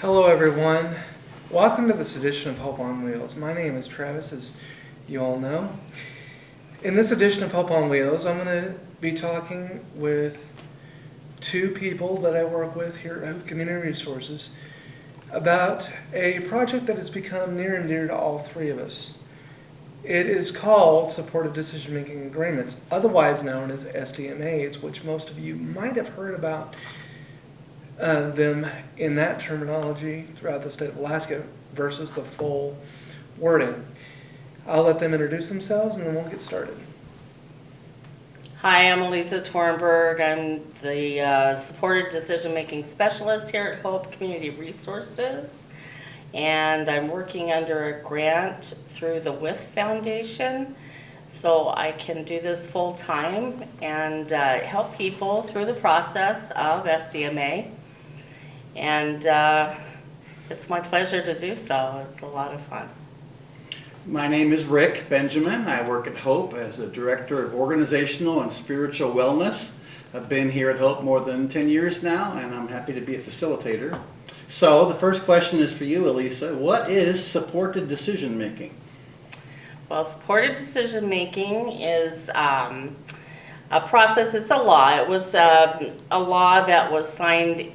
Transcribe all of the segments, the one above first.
Hello everyone. Welcome to this edition of Hope on Wheels. My name is Travis, as you all know. In this edition of Hope on Wheels, I'm going to be talking with two people that I work with here at Hope Community Resources about a project that has become near and dear to all three of us. It is called Supported Decision-Making Agreements, otherwise known as SDMAs, which most of you might have heard about them in that terminology throughout the state of Alaska versus the full wording. I'll let them introduce themselves and then we'll get started. Hi, I'm Elisa Tornberg. I'm the Supported Decision-Making Specialist here at Hope Community Resources. And I'm working under a grant through the WITH Foundation, so I can do this full time and help people through the process of SDMA. And it's my pleasure to do so. It's a lot of fun. My name is Rick Benjamin. I work at Hope as a Director of Organizational and Spiritual Wellness. I've been here at Hope more than 10 years now, and I'm happy to be a facilitator. So the first question is for you, Elisa. What is supported decision making? Well, supported decision making is a process. It's a law. It was a law that was signed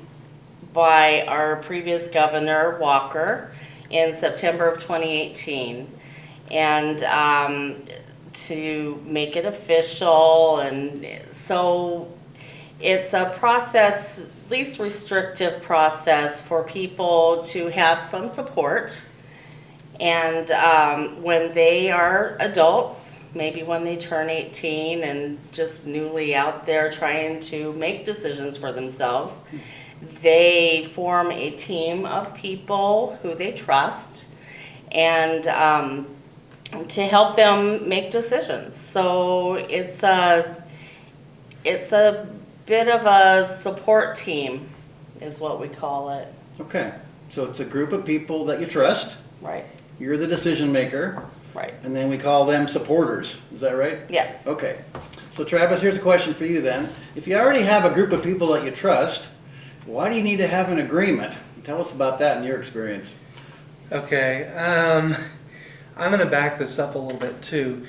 by our previous governor, Walker, in September of 2018. And to make it official, and so it's a process, least restrictive process for people to have some support. And when they are adults, maybe when they turn 18 and just newly out there trying to make decisions for themselves, they form a team of people who they trust and to help them make decisions. So it's a bit of a support team is what we call it. Okay, so it's a group of people that you trust. Right. You're the decision maker. Right. And then we call them supporters. Is that right? Yes. Okay. So Travis, here's a question for you then. If you already have a group of people that you trust, why do you need to have an agreement? Tell us about that in your experience. Okay, I'm going to back this up a little bit too.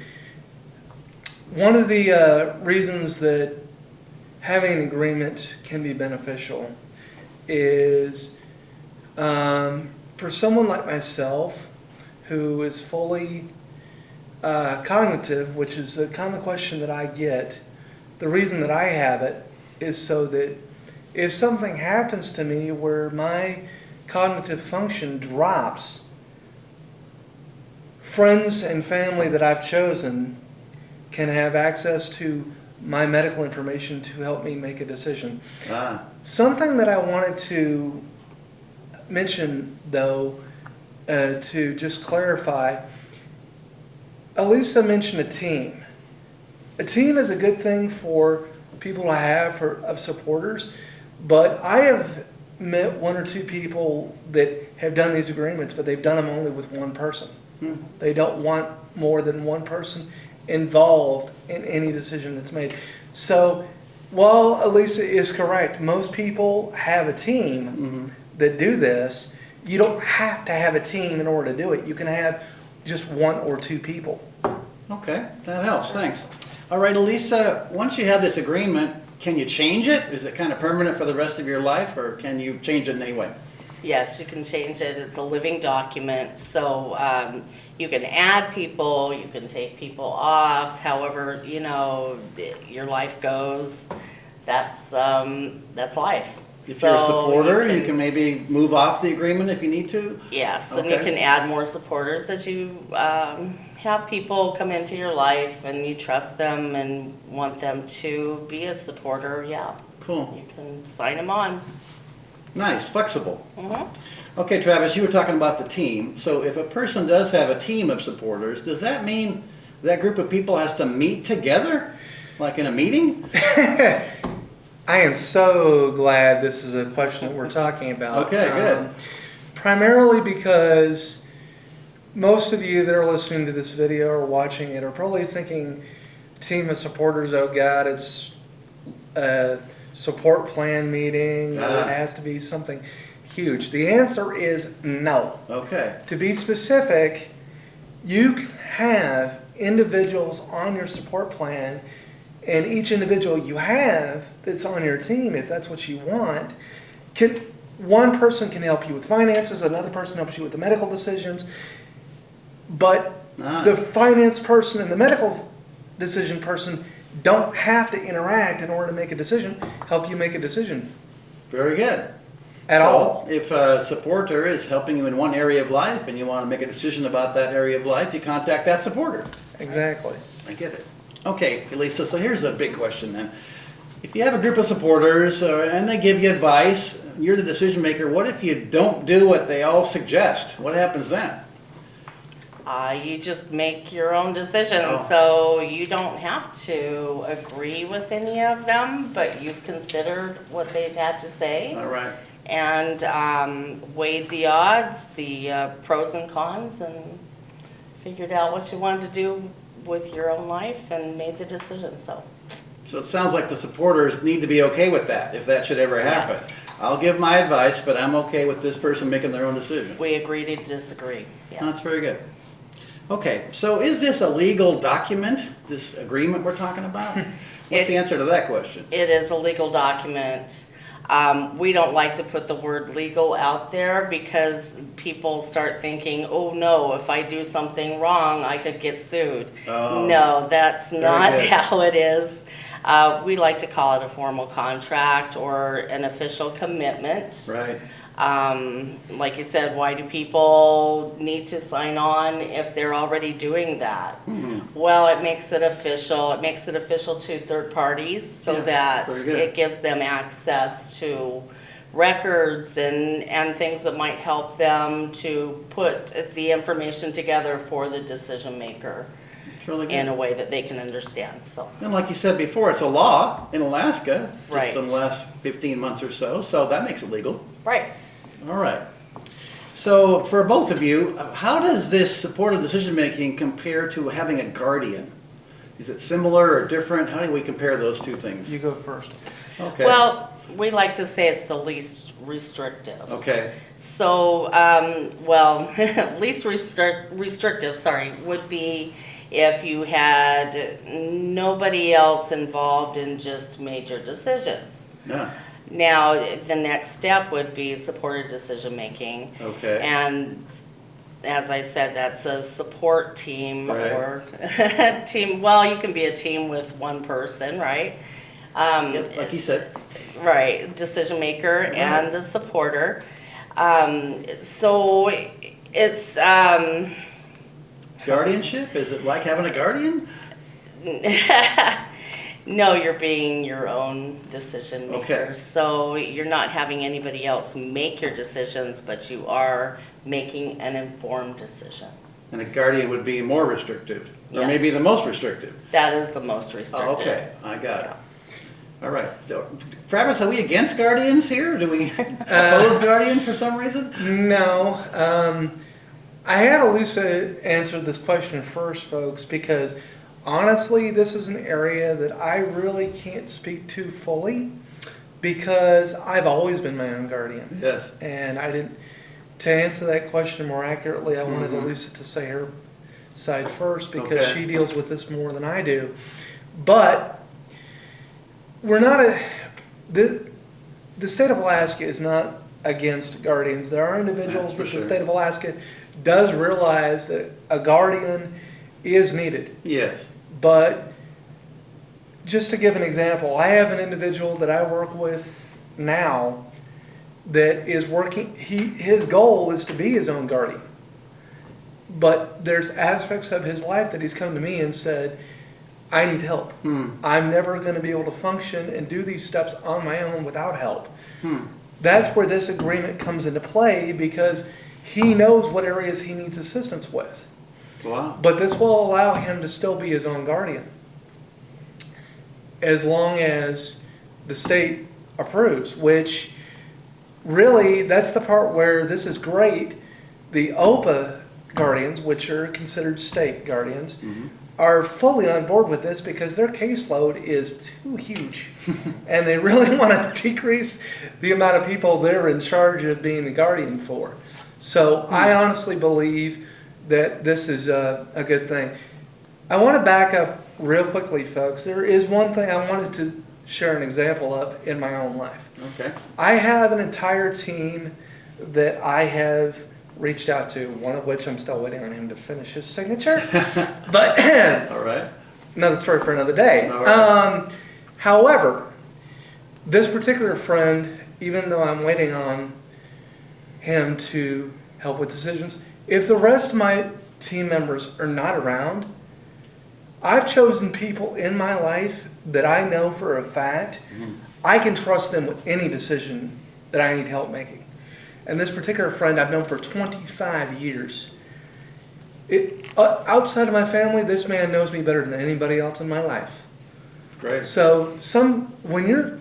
One of the reasons that having an agreement can be beneficial is for someone like myself who is fully cognitive, which is a common question that I get. The reason that I have it is so that if something happens to me where my cognitive function drops, friends and family that I've chosen can have access to my medical information to help me make a decision. Something that I wanted to mention, though, to just clarify, Elisa mentioned a team. A team is a good thing for people to have of supporters, but I have met one or two people that have done these agreements, but they've done them only with one person. They don't want more than one person involved in any decision that's made. So while Elisa is correct, most people have a team that do this. You don't have to have a team in order to do it. You can have just one or two people. Okay, that helps. Thanks. All right, Elisa, once you have this agreement, can you change it? Is it kind of permanent for the rest of your life, or can you change it in any way? Yes, you can change it. It's a living document, so you can add people, you can take people off, however, your life goes. That's life. If you're a supporter, you can maybe move off the agreement if you need to? Yes, okay. And you can add more supporters as you have people come into your life and you trust them and want them to be a supporter. Yeah. Cool. You can sign them on. Nice, flexible. Okay, Travis, you were talking about the team. So if a person does have a team of supporters, does that mean that group of people has to meet together? Like in a meeting? I am so glad this is a question that we're talking about. Okay, good. Primarily because most of you that are listening to this video or watching it are probably thinking team of supporters, oh God, it's a support plan meeting, or it has to be something huge. The answer is no. Okay. To be specific, you can have individuals on your support plan, and each individual you have that's on your team, if that's what you want, one person can help you with finances, another person helps you with the medical decisions, but the finance person and the medical decision person don't have to interact in order to make a decision, help you make a decision. Very good. At all. If a supporter is helping you in one area of life and you want to make a decision about that area of life, you contact that supporter. Exactly. I get it. Okay, Elisa, so here's a big question then. If you have a group of supporters and they give you advice, you're the decision maker, what if you don't do what they all suggest? What happens then? You just make your own decisions, Oh. so you don't have to agree with any of them, but you've considered what they've had to say. All right. And weighed the odds, the pros and cons, and figured out what you wanted to do with your own life and made the decision, so. So it sounds like the supporters need to be okay with that, if that should ever happen. Yes. I'll give my advice, but I'm okay with this person making their own decision. We agree to disagree, yes. That's very good. Okay, so is this a legal document, this agreement we're talking about? What's the answer to that question? It is a legal document. We don't like to put the word legal out there because people start thinking, oh no, if I do something wrong, I could get sued. Oh, No, that's not good. how it is. We like to call it a formal contract or an official commitment. Right. Like you said, why do people need to sign on if they're already doing that? Mhm. Well, it makes it official. It makes it official to third parties so Yeah, that very good. it gives them access to records and things that might help them to put the information together for the decision maker It's really good. in a way that they can understand, so. And like you said before, it's a law in Alaska, Right. just in the last 15 months or so that makes it legal. Right. All right. So for both of you, how does this supportive decision-making compare to having a guardian? Is it similar or different? How do we compare those two things? You go first. Okay. Well, we like to say it's the least restrictive. Okay. So, least restrictive, sorry, would be if you had nobody else involved in just major decisions. Yeah. Now, the next step would be supported decision-making. Okay. And as I said, that's a support team Right. or team, well, you can be a team with one person, right? Yep, like you said. Right, decision maker and the supporter. So it's, Guardianship? Is it like having a guardian? no, you're being your own decision maker. Okay. So you're not having anybody else make your decisions, but you are making an informed decision. And a guardian would be more restrictive, or Yes. maybe the most restrictive. That is the most restrictive. Oh, okay, I got it. All right. So, Travis, are we against guardians here? Do we oppose guardians for some reason? No. I had Alyssa answer this question first, folks, because honestly, this is an area that I really can't speak to fully because I've always been my own guardian. Yes. And I didn't, to answer that question more accurately, I wanted Mhm. Alyssa to say her side first because Okay. she deals with this more than I do. But we're not the state of Alaska is not against guardians. There are individuals That's for that sure. the state of Alaska does realize that a guardian is needed. Yes. But just to give an example, I have an individual that I work with now that is working, his goal is to be his own guardian. But there's aspects of his life that he's come to me and said, I need help. I'm never going to be able to function and do these steps on my own without help. That's where this agreement comes into play because he knows what areas he needs assistance with. Wow. But this will allow him to still be his own guardian as long as the state approves, which really, that's the part where this is great. The OPA guardians, which are considered state guardians, are fully on board with this because their caseload is too huge. And they really want to decrease the amount of people they're in charge of being the guardian for. So I honestly believe that this is a good thing. I want to back up real quickly, folks. There is one thing I wanted to share an example of in my own life. Okay. I have an entire team that I have reached out to, one of which I'm still waiting on him to finish his signature. But All right. another story for another day. All right. However, this particular friend, even though I'm waiting on him to help with decisions, if the rest of my team members are not around, I've chosen people in my life that I know for a fact I can trust them with any decision that I need help making. And this particular friend I've known for 25 years. Outside of my family, this man knows me better than anybody else in my life. Great. So when you're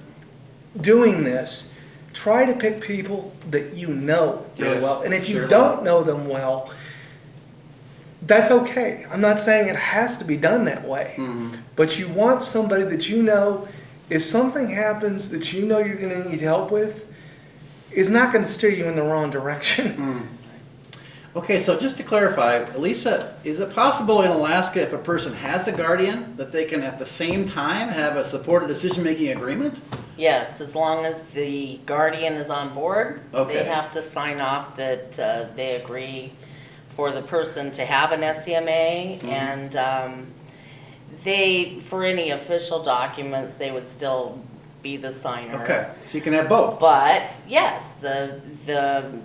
doing this, try to pick people that you know really Yes, well. And if you sure. don't know them well, that's okay. I'm not saying it has to be done that way. But you want somebody that you know, if something happens that you know you're going to need help with, is not going to steer you in the wrong direction. Okay, so just to clarify, Lisa, is it possible in Alaska if a person has a guardian that they can at the same time have a supported decision-making agreement? Yes, as long as the guardian is on board, Okay. they have to sign off that they agree for the person to have an SDMA, and they, for any official documents, they would still be the signer. Okay, so you can have both. But yes, the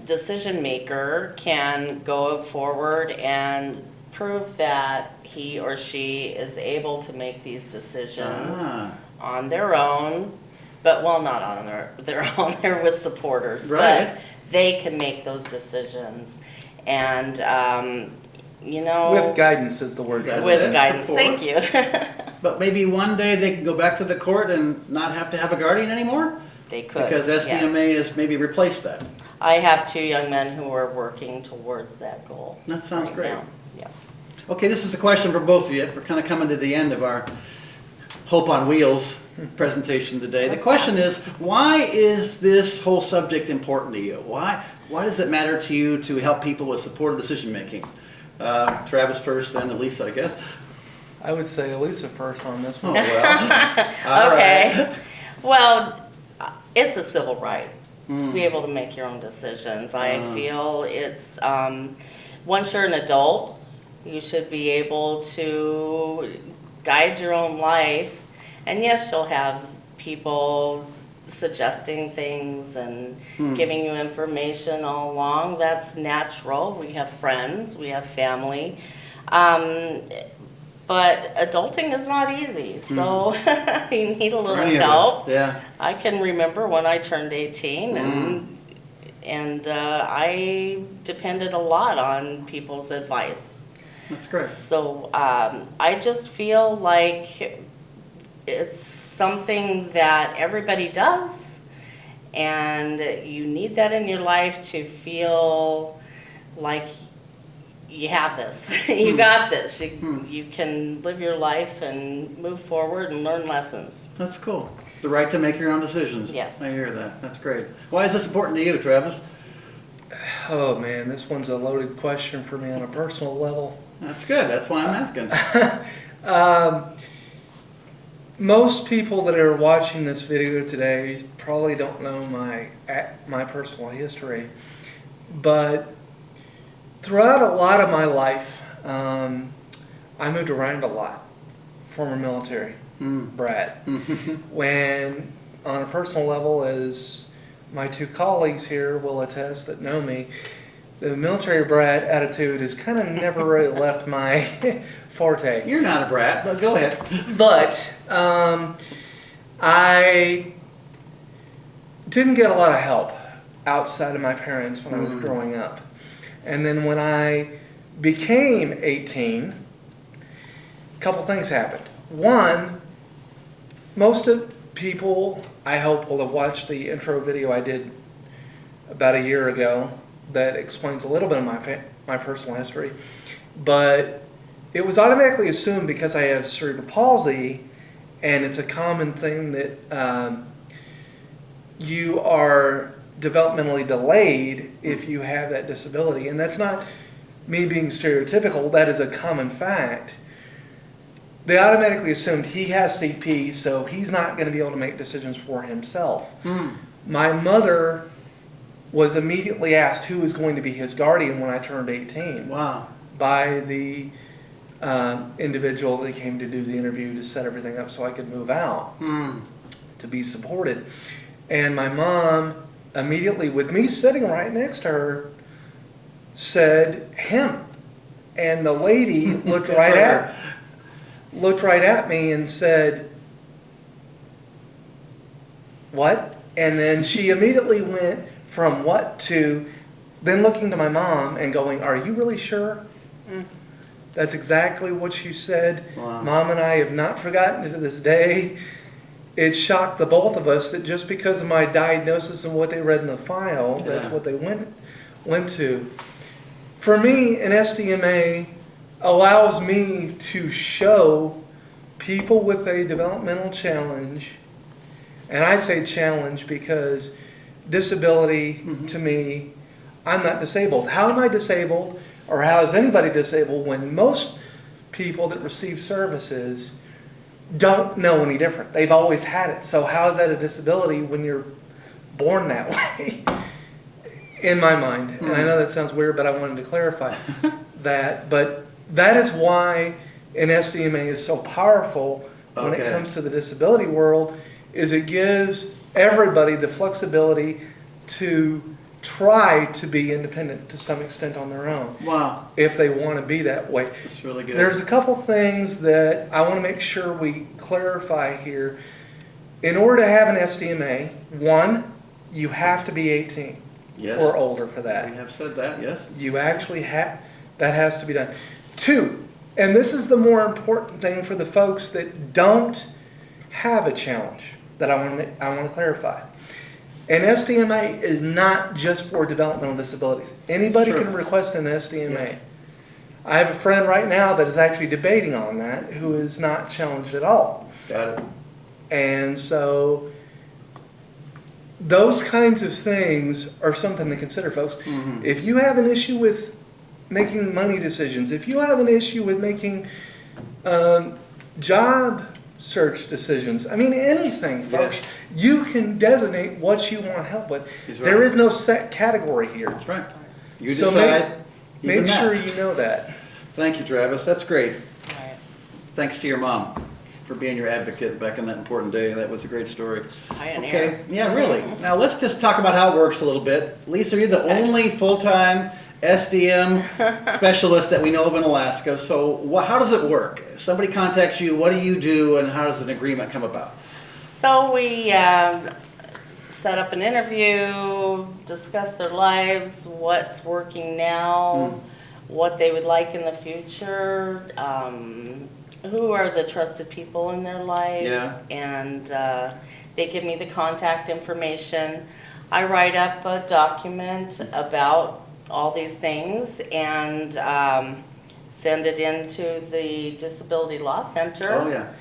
decision maker can go forward and prove that he or she is able to make these decisions on their own, but well, not on their own, they're with supporters. Right. But they can make those decisions. And, you know. With guidance is the word. That's With it, guidance, support. thank you. But maybe one day they can go back to the court and not have to have a guardian anymore? They could, Because SDMA yes. has maybe replaced that. I have 2 young men who are working towards that goal. That sounds right great. now. Yeah. Okay, this is a question for both of you. We're kind of coming to the end of our Hope on Wheels presentation today. The question is, why is this whole subject important to you? Why does it matter to you to help people with supported decision making? Travis first, then Elisa, I guess. I would say Elisa first on this Oh, one. well. All Okay. right. Well, it's a civil right to be able to make your own decisions. I feel it's, once you're an adult, you should be able to guide your own life. And yes, you'll have people suggesting things and giving you information all along. That's natural. We have friends, we have family. But adulting is not easy, so you need a little Any of us, help. yeah. I can remember when I turned 18 and I depended a lot on people's advice. That's great. So I just feel like it's something that everybody does, and you need that in your life to feel like you have this. You got this. You can live your life and move forward and learn lessons. That's cool. The right to make your own decisions. Yes. I hear that. That's great. Why is this important to you, Travis? Oh man, this one's a loaded question for me on a personal level. That's good. That's why I'm asking. Most people that are watching this video today probably don't know my personal history, but throughout a lot of my life, I moved around a lot. Former military, brat. When, on a personal level, as my 2 colleagues here will attest that know me, the military brat attitude has kind of never really left my forte. You're not a brat, but go ahead. But I didn't get a lot of help outside of my parents when I was growing up. And then when I became 18, a couple things happened. One, most of people, I hope, will have watched the intro video I did about a year ago that explains a little bit of my personal history. But it was automatically assumed because I have cerebral palsy, and it's a common thing that you are developmentally delayed if you have that disability. And that's not me being stereotypical, that is a common fact. They automatically assumed he has CP, so he's not going to be able to make decisions for himself. My mother was immediately asked who was going to be his guardian when I turned 18. Wow. By the individual that came to do the interview to set everything up so I could move out to be supported. And my mom immediately, with me sitting right next to her, said him. And the lady looked right at me and said, "What?" And then she immediately went from what to then looking to my mom and going, "Are you really sure?" That's exactly what she said. Wow. Mom and I have not forgotten it to this day. It shocked the both of us that just because of my diagnosis and what they read in the file, that's what they went to. For me, an SDMA allows me to show people with a developmental challenge, and I say challenge because disability to me, I'm not disabled. How am I disabled, or how is anybody disabled when most people that receive services don't know any different? They've always had it. So how is that a disability when you're born that way? In my mind. And I know that sounds weird, but I wanted to clarify that. But that is why an SDMA is so powerful when it comes to the disability world, is it gives everybody the flexibility to try to be independent to some extent on their own. Wow. If they want to be that way. That's really good. There's a couple things that I want to make sure we clarify here. In order to have an SDMA, one, you have to be 18 or older for that. We have said that, yes. You actually have, that has to be done. Two, and this is the more important thing for the folks that don't have a challenge that I want to clarify. An SDMA is not just for developmental disabilities. Anybody can request an SDMA. Yes. I have a friend right now that is actually debating on that who is not challenged at all. Got it. And so those kinds of things are something to consider, folks. If you have an issue with making money decisions, if you have an issue with making job search decisions, I mean anything, folks, you can designate what you want help with. There is no set category here. That's right. You So decide. make sure you know that. Thank you, Travis. That's great. Right. Thanks to your mom for being your advocate back in that important day. That was a great story. Pioneer. Okay, yeah, really. Now let's just talk about how it works a little bit. Lisa, you're the only full-time SDM specialist that we know of in Alaska. So how does it work? If somebody contacts you, what do you do, and how does an agreement come about? So we set up an interview, discuss their lives, what's working now, what they would like in the future, who are the trusted people in their life, and they give me the contact information. I write up a document about all these things and send it into the Disability Law Center. Oh, yeah.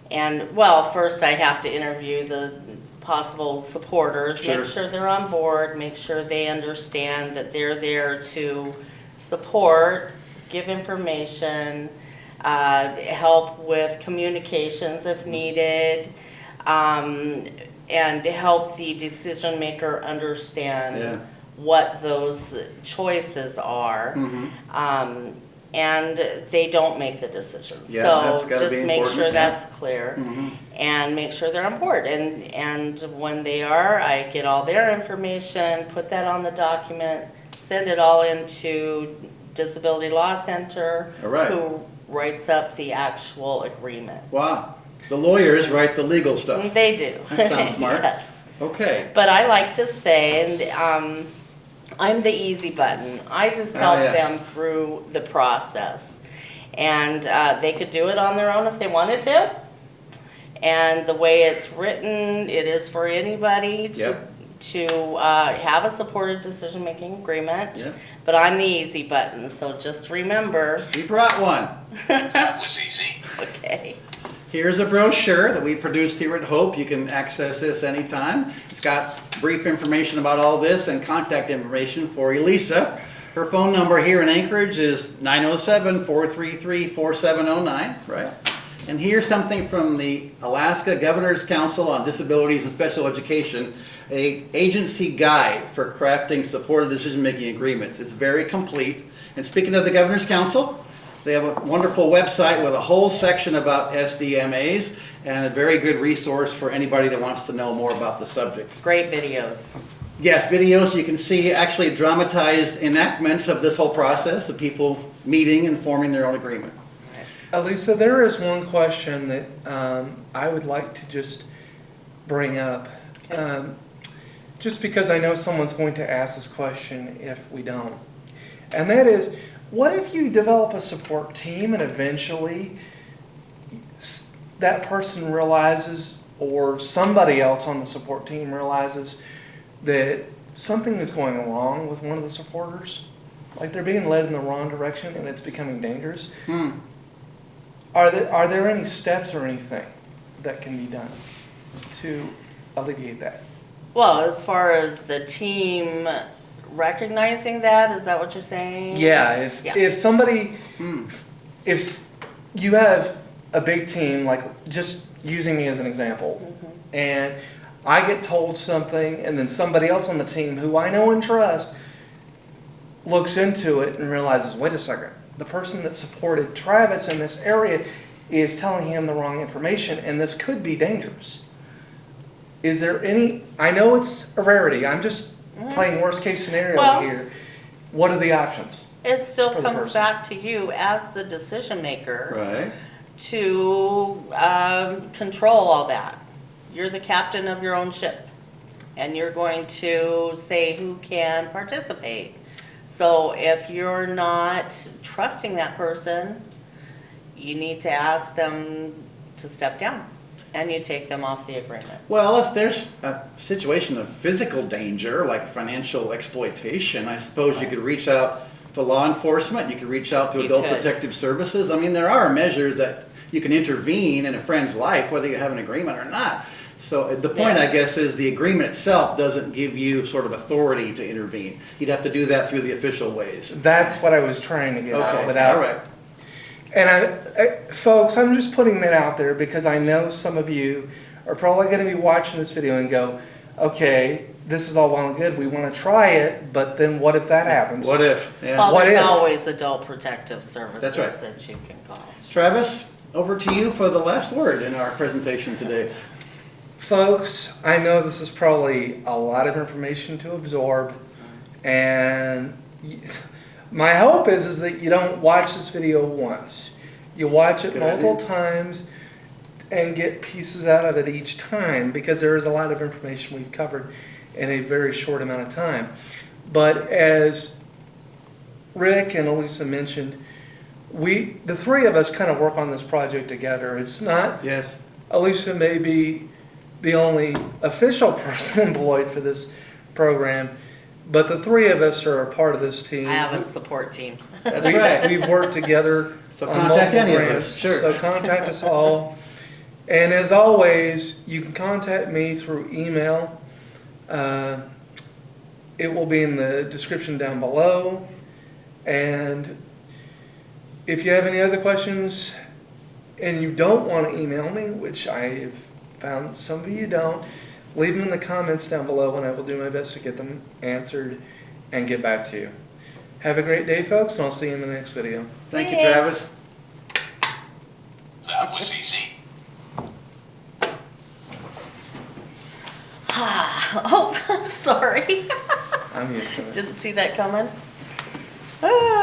And, well, first I have to interview the possible supporters, Sure. make sure they're on board, make sure they understand that they're there to support, give information, help with communications if needed, and help the decision maker understand what those choices are. And they don't make the decisions. So just make sure that's clear and make sure they're on board. And when they are, I get all their information, put that on the document, send it all into Disability Law Center, who writes up the actual agreement. Wow. The lawyers write the legal stuff. They do. That sounds smart. Yes. Okay. But I like to say, and I'm the easy button. I just help them through the process. And they could do it on their own if they wanted to. And the way it's written, it is for anybody to have a supported decision-making agreement. but I'm the easy button, so just remember. We brought one. That was easy. Okay. Here's a brochure that we produced here at Hope. You can access this anytime. It's got brief information about all this and contact information for Elisa. Her phone number here in Anchorage is 907-433-4709, right? And here's something from the Alaska Governor's Council on Disabilities and Special Education, a agency guide for crafting supportive decision-making agreements. It's very complete. And speaking of the Governor's Council, they have a wonderful website with a whole section about SDMAs and a very good resource for anybody that wants to know more about the subject. Great videos. Yes, videos. You can see actually dramatized enactments of this whole process of people meeting and forming their own agreement. Elisa, there is one question that I would like to just bring up. Just because I know someone's going to ask this question if we don't. And that is, what if you develop a support team and eventually that person realizes, or somebody else on the support team realizes, that something is going wrong with one of the supporters? Like they're being led in the wrong direction and it's becoming dangerous? Are there any steps or anything that can be done to alleviate that? Well, as far as the team recognizing that, is that what you're saying? Yeah, if somebody, if you have a big team, like just using me as an example, and I get told something and then somebody else on the team who I know and trust looks into it and realizes, wait a second, the person that supported Travis in this area is telling him the wrong information and this could be dangerous. Is there any, I know it's a rarity, I'm just playing worst case scenario here. What are the options? It still for the comes person? back to you as the decision maker Right. to control all that. You're the captain of your own ship, and you're going to say who can participate. So if you're not trusting that person, you need to ask them to step down, and you take them off the agreement. Well, if there's a situation of physical danger, like financial exploitation, I suppose you could reach out to law enforcement, you could reach out to You Adult could. Protective Services. I mean, there are measures that you can intervene in a friend's life, whether you have an agreement or not. So the point, Yeah. I guess, is the agreement itself doesn't give you sort of authority to intervene. You'd have to do that through the official ways. That's what I was trying to get at Okay, without. all right. And folks, I'm just putting that out there because I know some of you are probably going to be watching this video and go, okay, this is all well and good. We want to try it, but then what if that happens? What if? Yeah. Well, What there's if? always Adult Protective Services That's right. that you can call. Travis, over to you for the last word in our presentation today. Folks, I know this is probably a lot of information to absorb, and my hope is that you don't watch this video once. You watch it Good multiple idea. times and get pieces out of it each time, because there is a lot of information we've covered in a very short amount of time. But as Rick and Elisa mentioned, the three of us kind of work on this project together. It's not, Yes. Elisa may be the only official person employed for this program, but the three of us are a part of this team. I have a support team. That's right. We've worked together So on contact multiple any of grants, us, sure. So contact us all. And as always, you can contact me through email. It will be in the description down below. And if you have any other questions and you don't want to email me, which I have found that some of you don't, leave them in the comments down below and I will do my best to get them answered and get back to you. Have a great day, folks, and I'll see you in the next video. Thank you, Thanks. Travis. That was easy. Oh, I'm sorry. I'm used to it. Didn't see that coming. Ah.